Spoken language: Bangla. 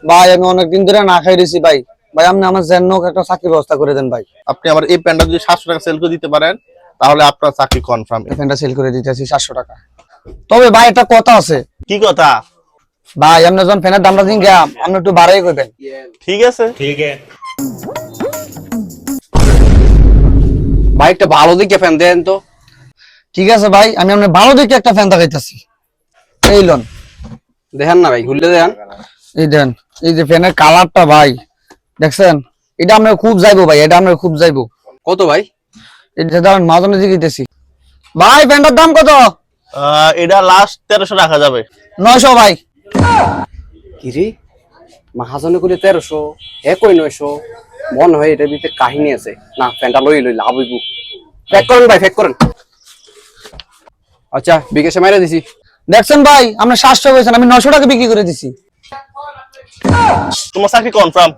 ভাই আমি অনেকদিন ধরে না খাই রয়েছি ভাই। ভাই আপনি আমার জন্য একটা চাকরির ব্যবস্থা করে দেন ভাই। আপনি আমার এই প্যান্টটা যদি 700 টাকা সেল করে দিতে পারেন তাহলে আপনার চাকরি কনফার্ম। এই প্যান্টটা সেল করে দিতেছি 700 টাকা। তবে ভাই একটা কথা আছে কি কথা? ভাই, আপনি যখন ফ্যানের দামটা দিন গিয়া আপনি একটু বাড়াই করবেন। ঠিক আছে, ভাই একটা ভালো দিকে ফ্যান দেন তো। ঠিক আছে ভাই, আমি আপনার ভালো দেখে একটা ফ্যান দেখাইতেছি। এই লন, দেখেন না ভাই, খুললে দেখেন। এই দেন, এই যে ফ্যানের কালারটা ভাই দেখছেন, এটা আপনার খুব যাইবো ভাই, এটা আপনার খুব যাইবো। কত ভাই? এটা দাঁড়ান মাঝনে দিতেছি। ভাই ফ্যানটার দাম কত? এটা লাস্ট 1300 রাখা যাবে। 900 ভাই। কিরে মাহাজনে করে 1300, একই 900, মন হয় এটার ভিতরে কাহিনী আছে। না ফ্যানটা লই লাভ হইব। প্যাক করেন ভাই, প্যাক করেন। আচ্ছা বিকেশে মাইরা দিছি। দেখছেন ভাই, আপনার 700 হয়েছেন, আমি 900 টাকা বিক্রি করে দিছি। তোমার চাকরি কনফার্ম।